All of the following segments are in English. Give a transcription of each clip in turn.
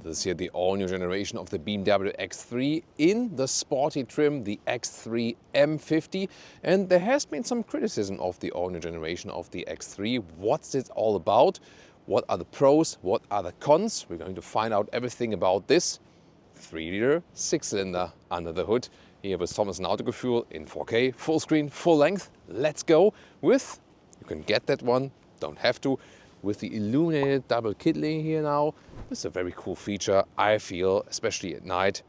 This is here the all-new generation of the BMW X3 in the sporty trim, the X3 M50. And there has been some criticism of the all-new generation of the X3. What's it all about? What are the pros? What are the cons? We're going to find out everything about this 3-liter 6-cylinder under the hood. Here with Thomas and Autogefühl in 4K, full screen, full length. Let's go with, you can get that one, don't have to, with the illuminated double kit lane here now. This is a very cool feature, I feel, especially at night,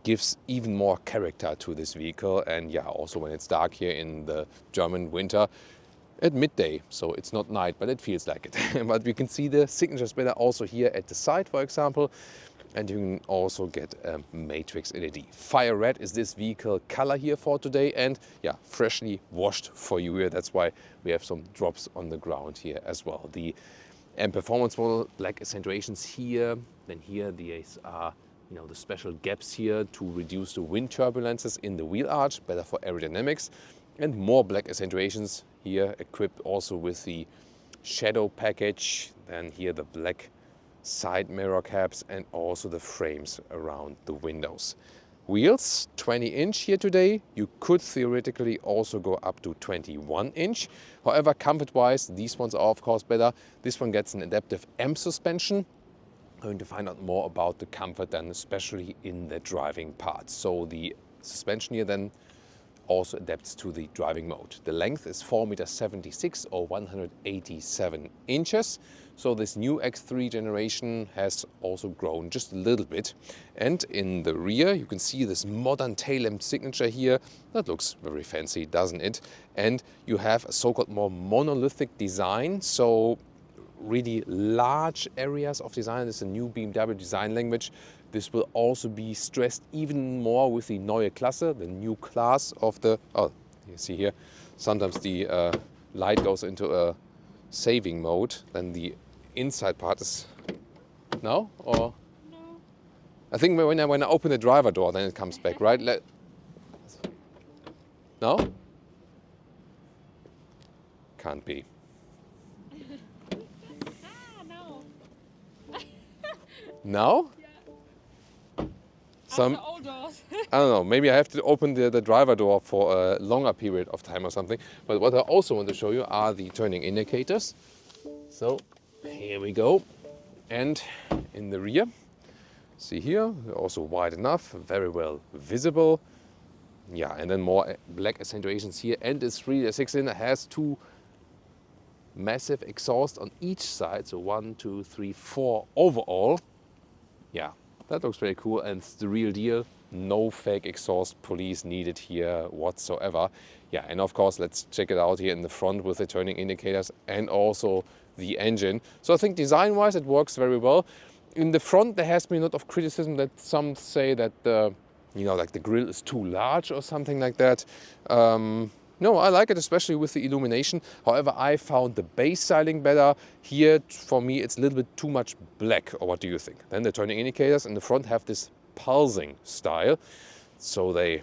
gives even more character to this vehicle. And yeah, also when it's dark here in the German winter at midday. So it's not night, but it feels like it. But we can see the signature splitter also here at the side, for example. And you can also get a matrix LED. Fire red is this vehicle color here for today, and yeah, freshly washed for you here. That's why we have some drops on the ground here as well. The M performance model, black accentuations here. Then here these are, the special gaps here to reduce the wind turbulences in the wheel arch, better for aerodynamics. And more black accentuations here, equipped also with the shadow package. Then here the black side mirror caps and also the frames around the windows. Wheels 20-inch here today. You could theoretically also go up to 21-inch. However, comfort-wise, these ones are of course better. This one gets an adaptive M suspension. Going to find out more about the comfort then, especially in the driving part. So the suspension here then also adapts to the driving mode. The length is 4.76 m or 187 inches. So this new X3 generation has also grown just a little bit. And in the rear, you can see this modern tail lamp signature here. That looks very fancy, doesn't it? And you have a so-called more monolithic design. So really large areas of design. This is a new BMW design language. This will also be stressed even more with the Neue Klasse, the new class of the, oh, you see here, sometimes the light goes into a saving mode, then the inside part is, no? Or? No. I think when I open the driver door, then it comes back, right? No? Can't be. No. No? Some old doors. I don't know, maybe I have to open the driver door for a longer period of time or something. But what I also want to show you are the turning indicators. So here we go. And in the rear, see here, they're also wide enough, very well visible. Yeah, and then more black accentuations here. And this 3-liter 6-cylinder has two massive exhausts on each side. So 1, 2, 3, 4 overall. Yeah. That looks very cool, and it's the real deal. No fake exhaust police needed here whatsoever. Yeah, and of course, let's check it out here in the front with the turning indicators and also the engine. So I think design-wise, it works very well. In the front, there has been a lot of criticism that some say that like the grille is too large or something like that. No, I like it, especially with the illumination. However, I found the base styling better. Here, for me, it's a little bit too much black. Or what do you think? Then the turning indicators in the front have this pulsing style. So they,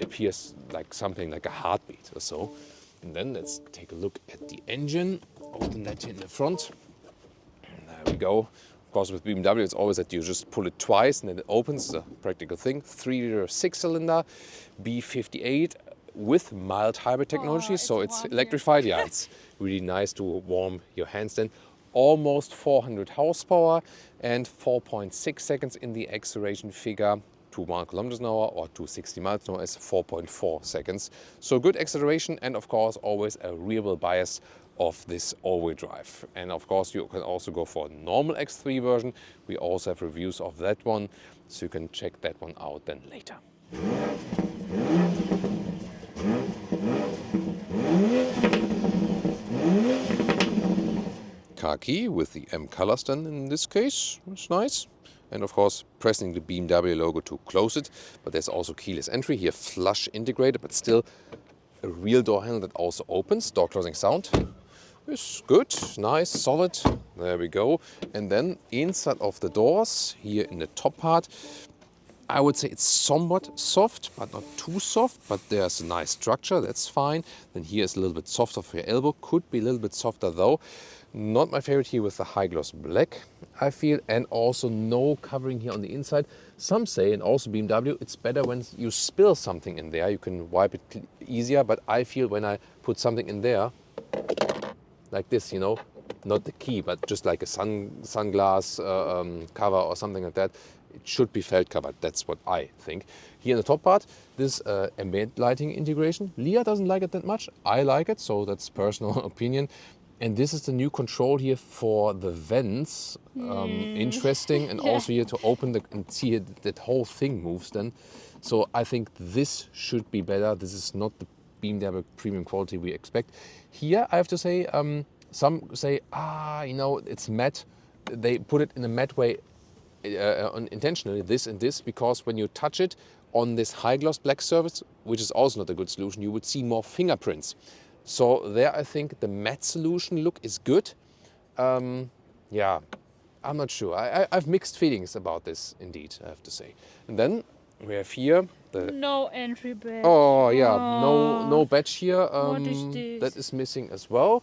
appears like something like a heartbeat or so. And then let's take a look at the engine. Open that here in the front. There we go. Of course, with BMW, it's always that you just pull it twice and then it opens. It's a practical thing. 3-liter 6-cylinder, B58. With mild hybrid technology, so it's electrified. Yeah, it's really nice to warm your hands then. Almost 400 horsepower and 4.6 seconds in the acceleration figure to 1 km/h or to 60 miles an hour is 4.4 seconds. So good acceleration, and of course always a rear-wheel bias of this all-wheel drive. And of course you can also go for a normal X3 version. We also have reviews of that one, so you can check that one out then later. Khaki with the M colors then in this case, it's nice. And of course pressing the BMW logo to close it, but there's also keyless entry here, flush integrated, but still a real door handle that also opens. Door closing sound is good, nice, solid. There we go. And then inside of the doors, here in the top part, I would say it's somewhat soft, but not too soft, but there's a nice structure, that's fine. Then here is a little bit softer for your elbow, could be a little bit softer though. Not my favorite here with the high gloss black, I feel, and also no covering here on the inside. Some say, and also BMW, it's better when you spill something in there, you can wipe it easier, but I feel when I put something in there, like this, you know, not the key, but just like a sunglass cover or something like that, it should be felt covered. That's what I think. Here in the top part, this ambient lighting integration. Leah doesn't like it that much. I like it, so that's personal opinion. And this is the new control here for the vents. Interesting, and also here to open and see that whole thing moves then. So I think this should be better. This is not the BMW premium quality we expect. Here I have to say, some say, you know, it's matte. They put it in a matte way intentionally, this and this, because when you touch it on this high gloss black surface, which is also not a good solution, you would see more fingerprints. So there I think the matte solution look is good. Yeah, I'm not sure. I've mixed feelings about this indeed, I have to say. And then we have here the... No entry badge. Oh yeah, no badge here. What is this? That is missing as well.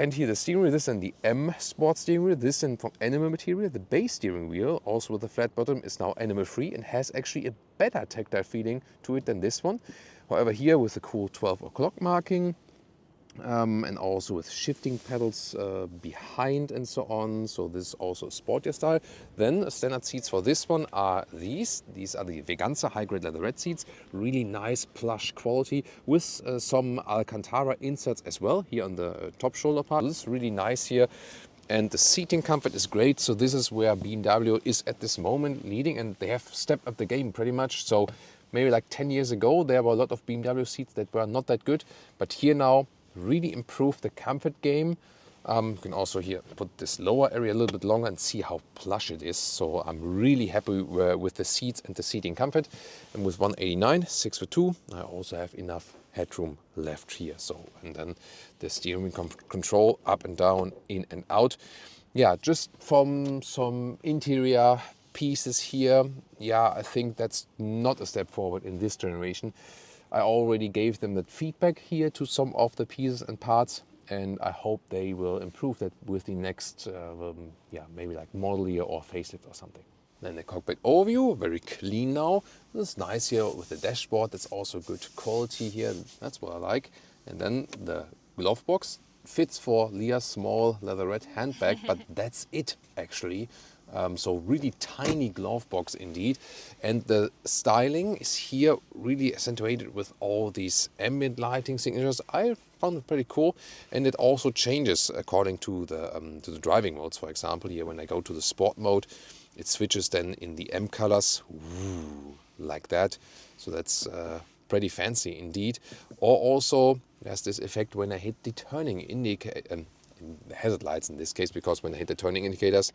And here the steering wheel, this and the M Sport steering wheel, this and from animal material. The base steering wheel, also with a flat bottom, is now animal free and has actually a better tactile feeling to it than this one. However, here with the cool 12 o'clock marking, and also with shifting pedals behind and so on. So this is also a sportier style. Then standard seats for this one are these. These are the Veganza high-grade leatherette seats. Really nice plush quality with some Alcantara inserts as well here on the top shoulder part. This is really nice here. And the seating comfort is great. So this is where BMW is at this moment leading, and they have stepped up the game pretty much. So maybe like 10 years ago, there were a lot of BMW seats that were not that good. But here now, really improved the comfort game. You can also here put this lower area a little bit longer and see how plush it is. So I'm really happy with the seats and the seating comfort. And with 189, 6'2", I also have enough headroom left here. So, and then the steering wheel control up and down, in and out. Yeah, just from some interior pieces here, yeah, I think that's not a step forward in this generation. I already gave them that feedback here to some of the pieces and parts, and I hope they will improve that with the next, maybe like model year or facelift or something. Then the cockpit overview, very clean now. It's nice here with the dashboard. That's also good quality here. That's what I like. And then the glove box fits for Leah's small leatherette handbag, but that's it actually. So really tiny glove box indeed. And the styling is here really accentuated with all these ambient lighting signatures. I found it pretty cool, and it also changes according to the driving modes. For example, here when I go to the sport mode, it switches then in the M colors, like that. So that's pretty fancy indeed. Or also there's this effect when I hit the turning indicator, hazard lights in this case, because when I hit the turning indicators,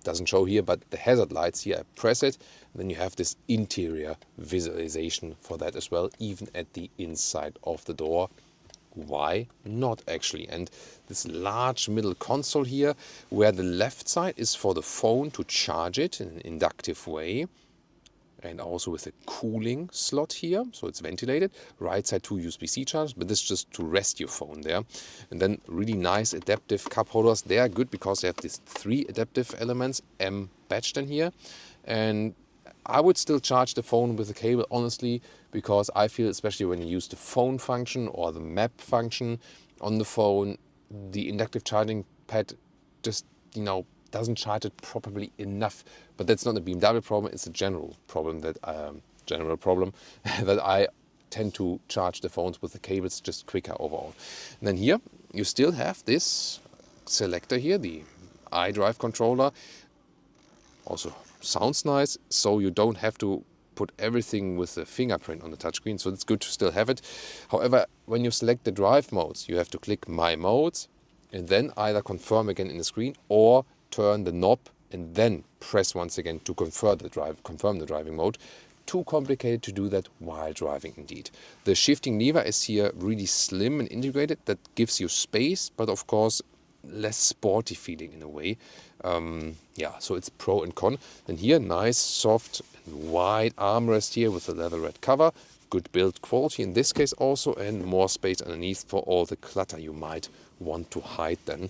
doesn't show here, but the hazard lights here, I press it, then you have this interior visualization for that as well, even at the inside of the door. Why not actually? And this large middle console here, where the left side is for the phone to charge it in an inductive way, and also with a cooling slot here, so it's ventilated. Right side 2 USB-C chargers, but this is just to rest your phone there. And then really nice adaptive cup holders. They are good because they have these 3 adaptive elements, M badged in here. And I would still charge the phone with a cable, honestly, because I feel, especially when you use the phone function or the map function on the phone, the inductive charging pad just, doesn't charge it properly enough. But that's not a BMW problem, it's a general problem that I tend to charge the phones with the cables just quicker overall. And then here you still have this selector here, the iDrive controller. Also sounds nice, so you don't have to put everything with the fingerprint on the touchscreen, so it's good to still have it. However, when you select the drive modes, you have to click My Modes and then either confirm again in the screen or turn the knob and then press once again to confirm the driving mode. Too complicated to do that while driving indeed. The shifting lever is here really slim and integrated. That gives you space, but of course less sporty feeling in a way. Yeah, so it's pro and con. And here, nice, soft, and wide armrest here with a leather red cover. Good build quality in this case also, and more space underneath for all the clutter you might want to hide then.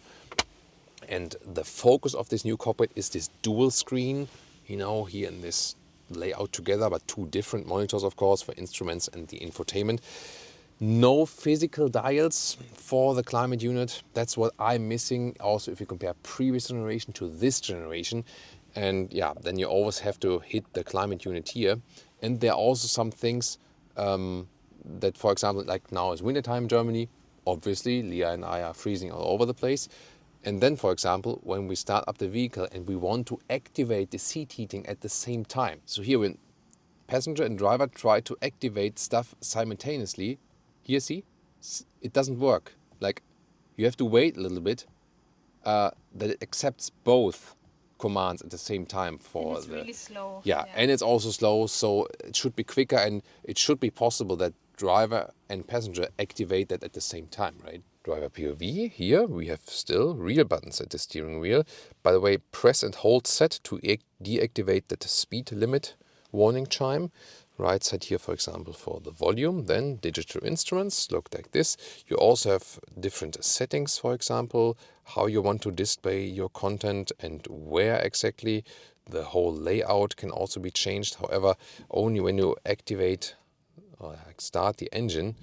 And the focus of this new cockpit is this dual screen, you know, here in this layout together, but two different monitors, of course, for instruments and the infotainment. No physical dials for the climate unit. That's what I'm missing. Also, if you compare previous generation to this generation, and yeah, then you always have to hit the climate unit here. And there are also some things that, for example, like now is wintertime in Germany. Obviously, Leah and I are freezing all over the place. And then, for example, when we start up the vehicle and we want to activate the seat heating at the same time. So here, when passenger and driver try to activate stuff simultaneously, here, see, it doesn't work. Like, you have to wait a little bit that it accepts both commands at the same time for It's really slow. Yeah, and it's also slow, so it should be quicker, and it should be possible that driver and passenger activate that at the same time, right? Driver POV, here we have still rear buttons at the steering wheel. By the way, press and hold set to deactivate that speed limit warning chime. Right side here, for example, for the volume. Then digital instruments look like this. You also have different settings, for example, how you want to display your content and where exactly. The whole layout can also be changed. However, only when you activate or start the engine,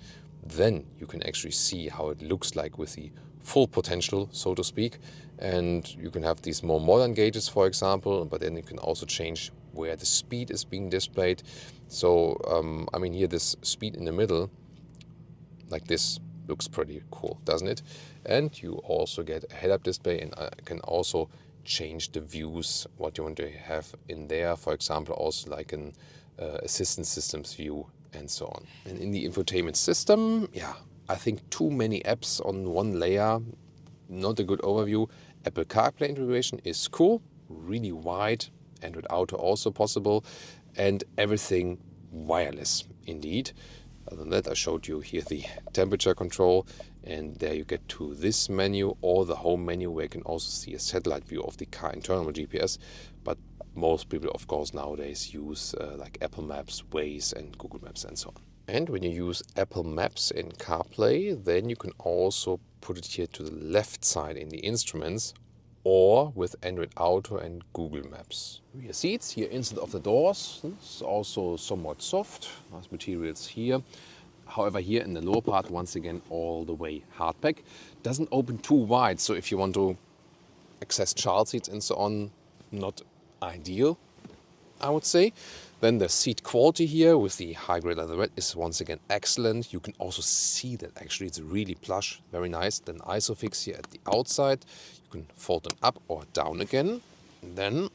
then you can actually see how it looks like with the full potential, so to speak. And you can have these more modern gauges, for example, but then you can also change where the speed is being displayed. So, I mean, here this speed in the middle, like this, looks pretty cool, doesn't it? And you also get a head-up display, and can also change the views, what you want to have in there. For example, also like an assistance systems view and so on. And in the infotainment system, yeah, I think too many apps on one layer, not a good overview. Apple CarPlay integration is cool, really wide, Android Auto also possible, and everything wireless indeed. Other than that, I showed you here the temperature control, and there you get to this menu or the home menu, where you can also see a satellite view of the car internal GPS. But most people, of course, nowadays use like Apple Maps, Waze, and Google Maps and so on. And when you use Apple Maps in CarPlay, then you can also put it here to the left side in the instruments, or with Android Auto and Google Maps. Rear seats here instead of the doors. It's also somewhat soft. Nice materials here. However, here in the lower part, once again, all the way hardpack. Doesn't open too wide, so if you want to access child seats and so on, not ideal, I would say. Then the seat quality here with the high-grade leatherette is once again excellent. You can also see that actually it's really plush, very nice. Then ISOFIX here at the outside. You can fold them up or down again. And then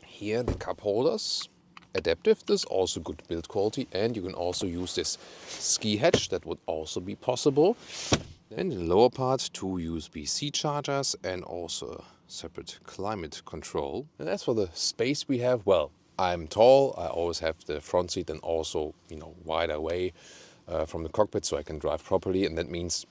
here the cup holders, adaptive. This is also good build quality, and you can also use this ski hatch. That would also be possible. Then in the lower part, two USB-C chargers and also a separate climate control. And as for the space we have, well, I'm tall. I always have the front seat and also, you know, wider away from the cockpit, so I can drive properly. And that means,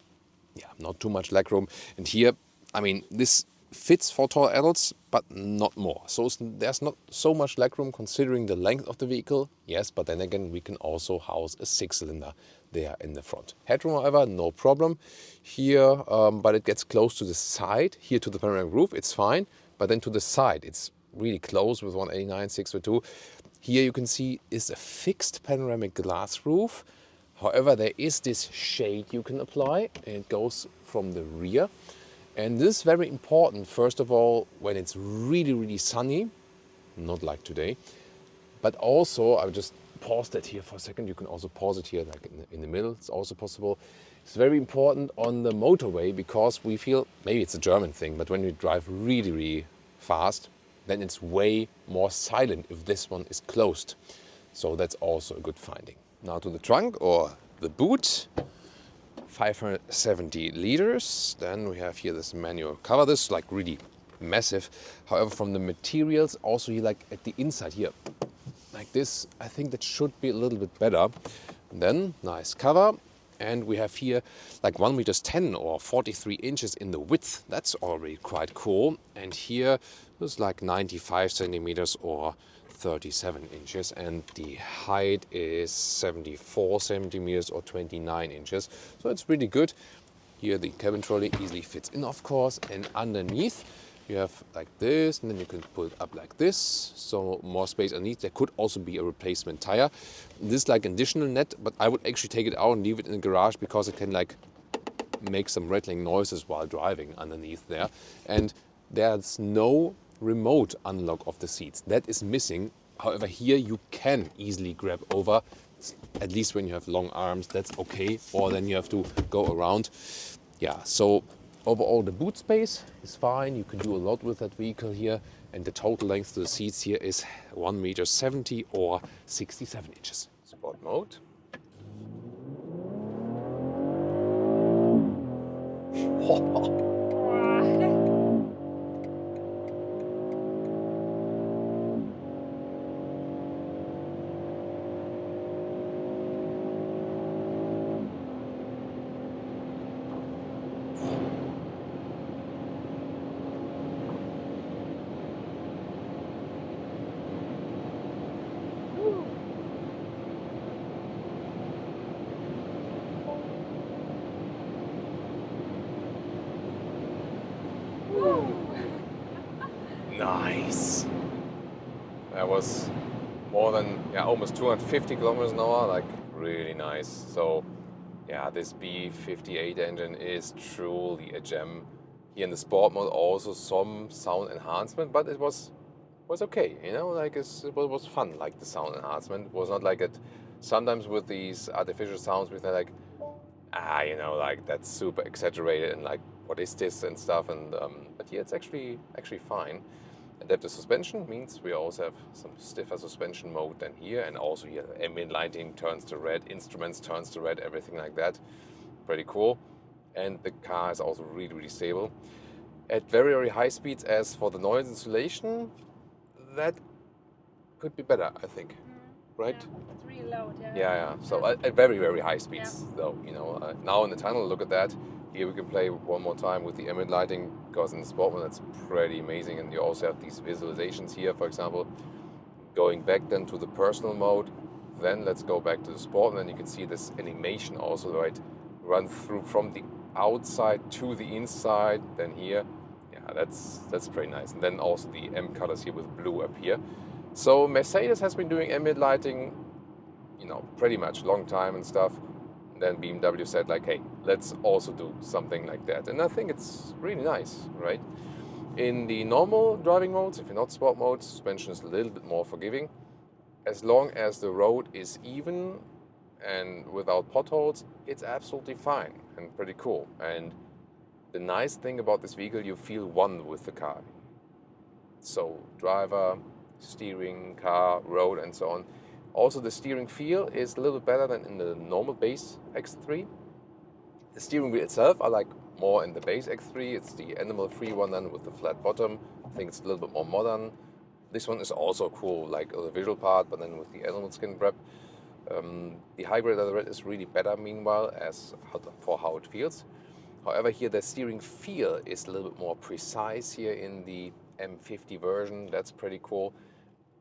yeah, not too much legroom. And here, I mean, this fits for tall adults, but not more. So there's not so much legroom considering the length of the vehicle. Yes, but then again, we can also house a 6-cylinder there in the front. Headroom, however, no problem here, but it gets close to the side. Here to the panoramic roof, it's fine, but then to the side, it's really close with 189, 602. Here you can see is a fixed panoramic glass roof. However, there is this shade you can apply, and it goes from the rear. And this is very important, first of all, when it's really, really sunny, not like today. But also, I'll just pause that here for a second. You can also pause it here, like in the middle, it's also possible. It's very important on the motorway, because we feel, maybe it's a German thing, but when you drive really, really fast, then it's way more silent if this one is closed. So that's also a good finding. Now to the trunk or the boot. 570 liters. Then we have here this manual cover. This is like really massive. However, from the materials, also here like at the inside here, like this, I think that should be a little bit better. And then nice cover. And we have here like 1 meters 10 or 43 inches in the width. That's already quite cool. And here it's like 95 centimeters or 37 inches. And the height is 74 centimeters or 29 inches. So it's really good. Here the cabin trolley easily fits in, of course. And underneath you have like this, and then you can pull it up like this, so more space underneath. There could also be a replacement tire. This is like an additional net, but I would actually take it out and leave it in the garage because it can like make some rattling noises while driving underneath there. And there's no remote unlock of the seats. That is missing. However, here you can easily grab over, at least when you have long arms, that's okay, or then you have to go around. Yeah, so overall, the boot space is fine. You can do a lot with that vehicle here. And the total length to the seats here is 1 meters 70 or 67 inches. Sport mode. Nice. That was more than almost 250 kilometers an hour, like really nice. So yeah, this B58 engine is truly a gem. Here in the sport mode also some sound enhancement, but it was okay, you know, like it was fun, like the sound enhancement. It was not like it sometimes with these artificial sounds with like, you know, like that's super exaggerated and like what is this and stuff, and but yeah, it's actually fine. Adaptive suspension means we also have some stiffer suspension mode than here, and also here ambient lighting turns to red, instruments turns to red, everything like that. Pretty cool. And the car is also really stable. At very high speeds, as for the noise insulation, that could be better, I think. Right? Yeah, it's really loud, yeah. Yeah. So at very high speeds, though, you know. Now in the tunnel, look at that. Here we can play one more time with the ambient lighting, because in the sport mode that's pretty amazing. And you also have these visualizations here, for example. Going back then to the personal mode, then let's go back to the sport, and then you can see this animation also, right? Run through from the outside to the inside. Then here, yeah, that's pretty nice. And then also the M colors here with blue up here. So Mercedes has been doing ambient lighting, you know, pretty much long time and stuff. And then BMW said like, hey, let's also do something like that. And I think it's really nice, right? In the normal driving modes, if you're not sport mode, suspension is a little bit more forgiving. As long as the road is even and without potholes, it's absolutely fine and pretty cool. And the nice thing about this vehicle, you feel one with the car. So driver, steering, car, road, and so on. Also, the steering feel is a little better than in the normal base X3. The steering wheel itself, I like more in the base X3. It's the animal-free one then with the flat bottom. I think it's a little bit more modern. This one is also cool, like the visual part, but then with the animal skin wrap. The hybrid leather red is really better, meanwhile, for how it feels. However, here the steering feel is a little bit more precise here in the M50 version. That's pretty cool.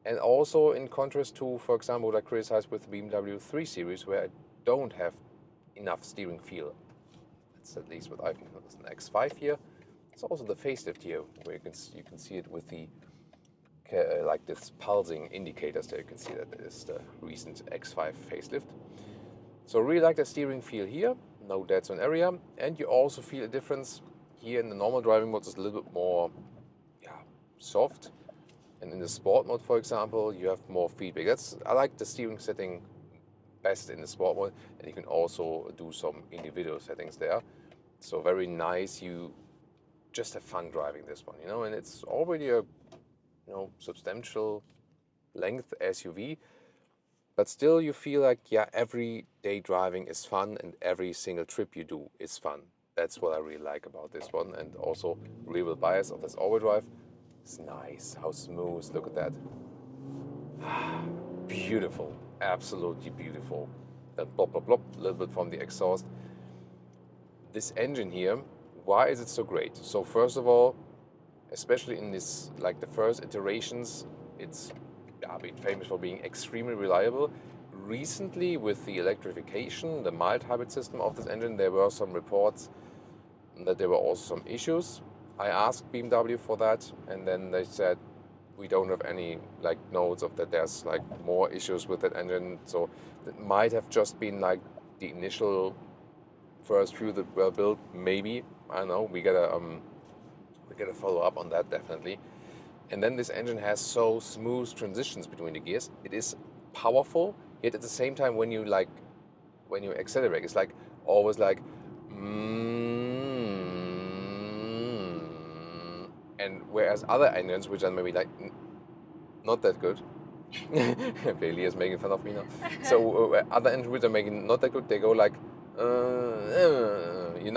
And also in contrast to, for example, what I criticized with the BMW 3 Series, where I don't have enough steering feel. That's at least what I think. There's an X5 here. It's also the facelift here, where you can see it with the like this pulsing indicators there. You can see that it is the recent X5 facelift. So really like the steering feel here. No dead zone area, and you also feel a difference here in the normal driving mode. It's a little bit more, soft. And in the sport mode, for example, you have more feedback. I like the steering setting best in the sport mode, and you can also do some individual settings there. So very nice. You just have fun driving this one, you know. And it's already a, substantial length SUV, but still you feel like everyday driving is fun, and every single trip you do is fun. That's what I really like about this one, and also rear wheel bias of this all-wheel drive. It's nice, how smooth, look at that. Beautiful, absolutely beautiful. that blop, blop, blop, a little bit from the exhaust. This engine here, why is it so great? So first of all, especially in this, like the first iterations, it's been famous for being extremely reliable. Recently, with the electrification, the mild hybrid system of this engine, there were some reports that there were also some issues. I asked BMW for that, and then they said we don't have any like notes of that there's like more issues with that engine. So it might have just been like the initial first few that were built. Maybe, I don't know. We gotta follow up on that definitely. And then this engine has so smooth transitions between the gears. It is powerful, yet at the same time when you accelerate, it's like always like and whereas other engines which are maybe like not that good, Bailey is making fun of me now. So other engines which are making not that good, they go like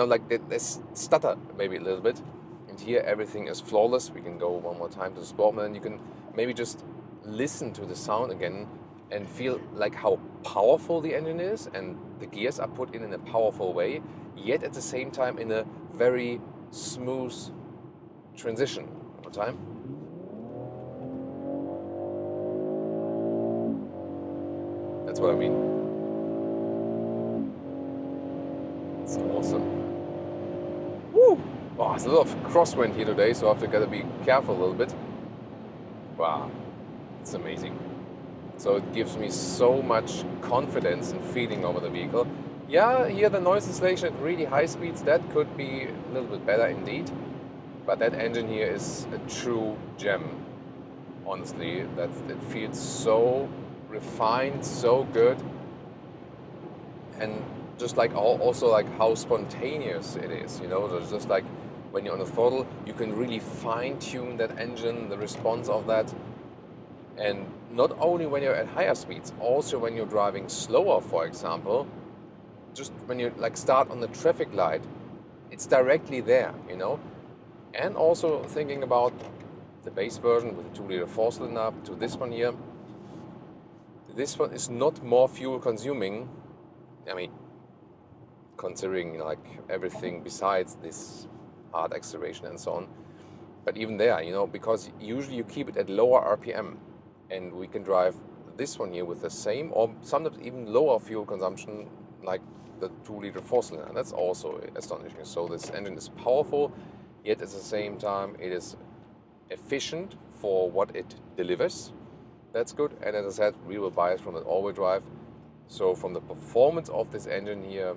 like they stutter maybe a little bit. And here everything is flawless. We can go one more time to the sport mode, and you can maybe just listen to the sound again and feel like how powerful the engine is, and the gears are put in a powerful way, yet at the same time in a very smooth transition. One more time. That's what I mean. It's awesome. Woo! Oh, there's a lot of crosswind here today, so I have to gotta be careful a little bit. Wow, it's amazing. So it gives me so much confidence and feeling over the vehicle. Yeah, here the noise insulation at really high speeds, that could be a little bit better indeed. But that engine here is a true gem. Honestly, it feels so refined, so good. And just like also like how spontaneous it is, There's just like when you're on the throttle, you can really fine-tune that engine, the response of that. And not only when you're at higher speeds, also when you're driving slower, for example, just when you like start on the traffic light, it's directly there, And also thinking about the base version with the 2-liter 4-cylinder to this one here. This one is not more fuel consuming. I mean, considering like everything besides this hard acceleration and so on. But even there, because usually you keep it at lower RPM, and we can drive this one here with the same or sometimes even lower fuel consumption like the 2-liter 4-cylinder. That's also astonishing. So this engine is powerful, yet at the same time it is efficient for what it delivers. That's good. And as I said, rear-wheel bias from that all-wheel drive. So from the performance of this engine here,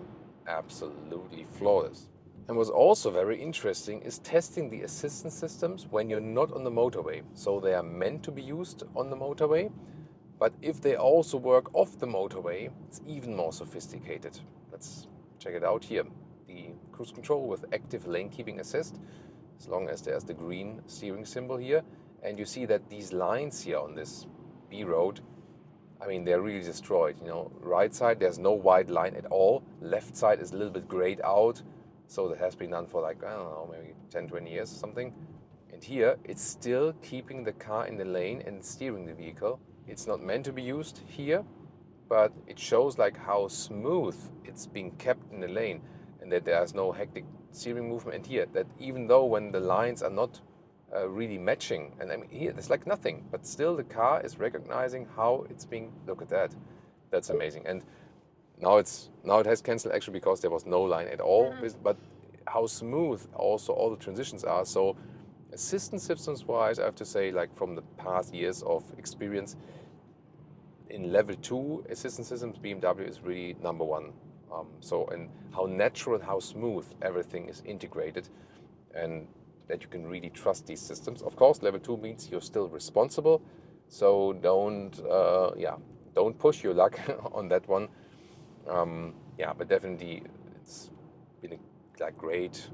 absolutely flawless. And what's also very interesting is testing the assistance systems when you're not on the motorway. So they are meant to be used on the motorway, but if they also work off the motorway, it's even more sophisticated. Let's check it out here. The cruise control with active lane keeping assist, as long as there's the green steering symbol here. And you see that these lines here on this B road, I mean, they're really destroyed. Right side, there's no white line at all. Left side is a little bit grayed out. So that has been done for like, I don't know, maybe 10, 20 years or something. And here, it's still keeping the car in the lane and steering the vehicle. It's not meant to be used here, but it shows like how smooth it's being kept in the lane and that there's no hectic steering movement. And here, that even though when the lines are not really matching, and I mean, here, there's like nothing, but still the car is recognizing how it's being, look at that. That's amazing. And now it has cancelled actually because there was no line at all, but how smooth also all the transitions are. So assistance systems wise, I have to say, like from the past years of experience, in level 2 assistance systems, BMW is really number one. And how natural and how smooth everything is integrated, and that you can really trust these systems. Of course, level 2 means you're still responsible, so don't push your luck on that one. But definitely it's been a great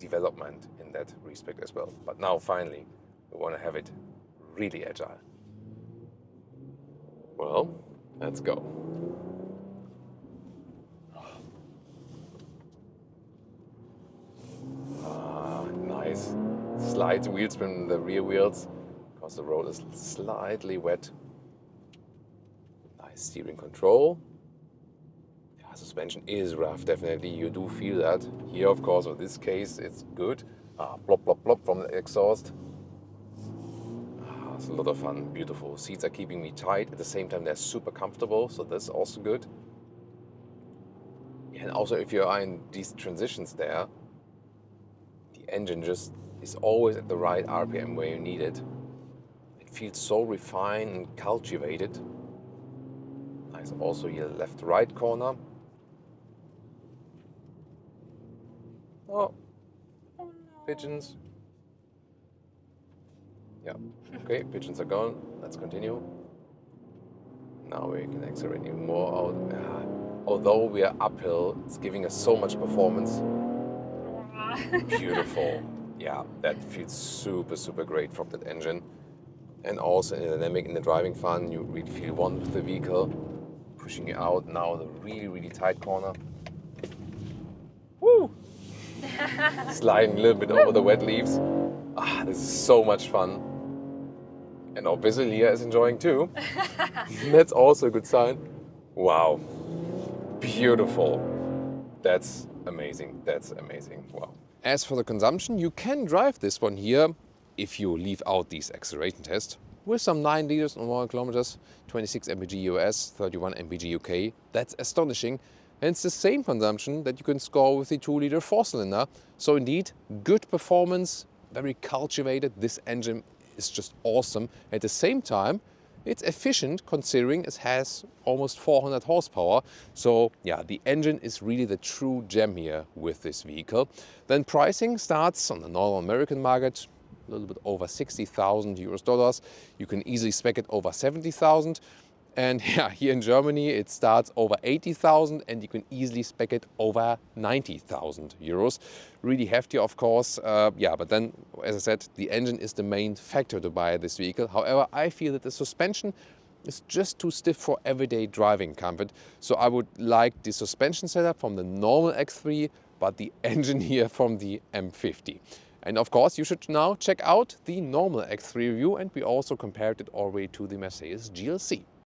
development in that respect as well. But now finally, we want to have it really agile. Well, let's go. Nice. Slight wheel spin in the rear wheels because the road is slightly wet. Nice steering control. Suspension is rough, definitely. You do feel that. Here, of course, in this case, it's good. Plop, plop, plop from the exhaust. It's a lot of fun, beautiful. Seats are keeping me tight. At the same time, they're super comfortable, so that's also good. And also, if you are in these transitions there, the engine just is always at the right RPM where you need it. It feels so refined and cultivated. Nice. Also here, left-right corner. Oh, pigeons. Yeah, okay, pigeons are gone. Let's continue. Now we can accelerate even more out. Although we are uphill, it's giving us so much performance. Beautiful. Yeah, that feels super, super great from that engine. And also in the dynamic, in the driving fun, you really feel one with the vehicle. Pushing it out now in a really, really tight corner. Woo! Sliding a little bit over the wet leaves. This is so much fun. And obviously Leah is enjoying too. That's also a good sign. Wow. Beautiful. That's amazing. That's amazing. Wow. As for the consumption, you can drive this one here if you leave out these acceleration tests with some 9 liters on 1 kilometers, 26 mpg US, 31 mpg UK. That's astonishing. And it's the same consumption that you can score with the 2-liter 4-cylinder. So indeed, good performance, very cultivated. This engine is just awesome. At the same time, it's efficient considering it has almost 400 horsepower. So yeah, the engine is really the true gem here with this vehicle. Then pricing starts on the North American market, a little bit over 60,000 US dollars. You can easily spec it over 70,000. And yeah, here in Germany, it starts over 80,000 and you can easily spec it over 90,000 euros. Really hefty, of course. Yeah, but then, as I said, the engine is the main factor to buy this vehicle. However, I feel that the suspension is just too stiff for everyday driving comfort. So I would like the suspension setup from the normal X3, but the engine here from the M50. And of course, you should now check out the normal X3 review, and we also compared it already to the Mercedes GLC.